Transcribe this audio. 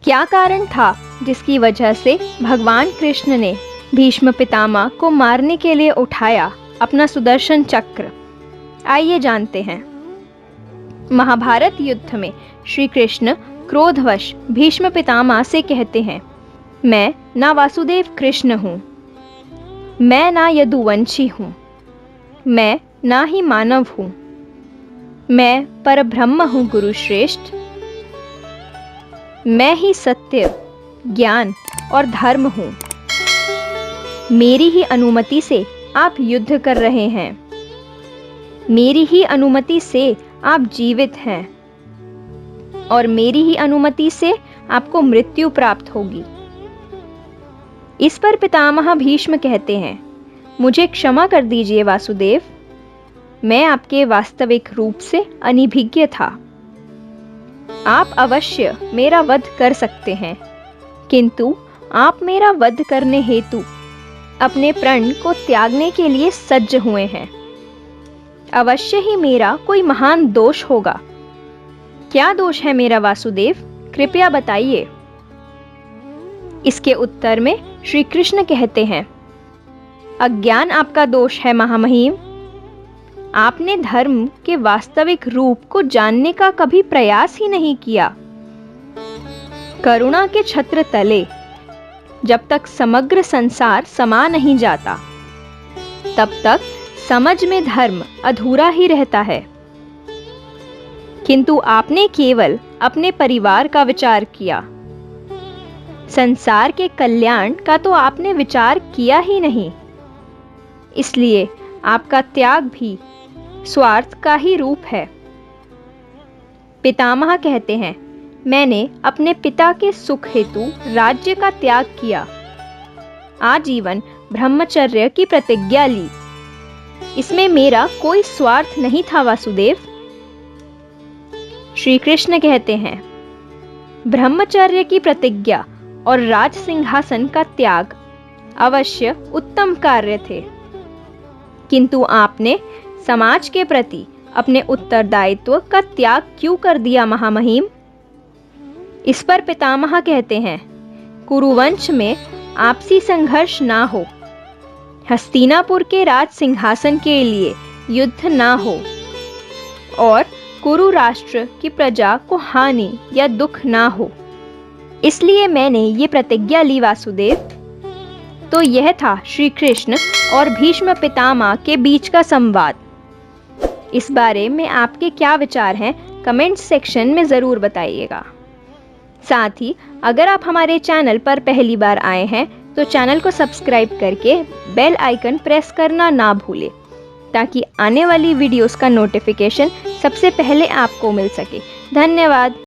क्या कारण था जिसकी वजह से भगवान कृष्ण ने भीष्म पितामह को मारने के लिए उठाया अपना सुदर्शन चक्र? आइए जानते हैं। महाभारत युद्ध में श्री कृष्ण क्रोधवश भीष्म पितामह से कहते हैं, मैं ना वासुदेव कृष्ण हूँ, मैं ना यदुवंशी हूँ, मैं ना ही मानव हूँ, मैं परब्रह्म हूँ गुरुश्रेष्ठ। मैं ही सत्य, ज्ञान और धर्म हूँ। मेरी ही अनुमति से आप युद्ध कर रहे हैं, मेरी ही अनुमति से आप जीवित हैं और मेरी ही अनुमति से आपको मृत्यु प्राप्त होगी। इस पर पितामह भीष्म कहते हैं, मुझे क्षमा कर दीजिए वासुदेव, मैं आपके वास्तविक रूप से अनभिज्ञ था। आप अवश्य मेरा वध कर सकते हैं, किंतु आप मेरा वध करने हेतु अपने प्राण को त्यागने के लिए सज्ज हुए हैं। अवश्य ही मेरा कोई महान दोष होगा। क्या दोष है मेरा वासुदेव, कृपया बताइए। इसके उत्तर में श्री कृष्ण कहते हैं, अज्ञान आपका दोष है महामहिम। आपने धर्म के वास्तविक रूप को जानने का कभी प्रयास ही नहीं किया। करुणा के छत्र तले जब तक समग्र संसार समा नहीं जाता, तब तक समझ में धर्म अधूरा ही रहता है। किंतु आपने केवल अपने परिवार का विचार किया, संसार के कल्याण का तो आपने विचार किया ही नहीं। इसलिए आपका त्याग भी स्वार्थ का ही रूप है। पितामह कहते हैं, मैंने अपने पिता के सुख हेतु राज्य का त्याग किया, आजीवन ब्रह्मचर्य की प्रतिज्ञा ली। इसमें मेरा कोई स्वार्थ नहीं था वासुदेव। श्री कृष्ण कहते हैं, ब्रह्मचर्य की प्रतिज्ञा और राज सिंहासन का त्याग अवश्य उत्तम कार्य थे, किंतु आपने समाज के प्रति अपने उत्तरदायित्व का त्याग क्यों कर दिया महामहिम? इस पर पितामह कहते हैं, कुरुवंश में आपसी संघर्ष ना हो, हस्तिनापुर के राज सिंहासन के लिए युद्ध ना हो और कुरु राष्ट्र की प्रजा को हानि या दुख ना हो, इसलिए मैंने ये प्रतिज्ञा ली वासुदेव। तो यह था श्री कृष्ण और भीष्म पितामह के बीच का संवाद। इस बारे में आपके क्या विचार हैं, कमेंट सेक्शन में ज़रूर बताइएगा। साथ ही अगर आप हमारे चैनल पर पहली बार आए हैं तो चैनल को सब्सक्राइब करके बेल आइकन प्रेस करना ना भूलें, ताकि आने वाली वीडियोस का नोटिफिकेशन सबसे पहले आपको मिल सके। धन्यवाद।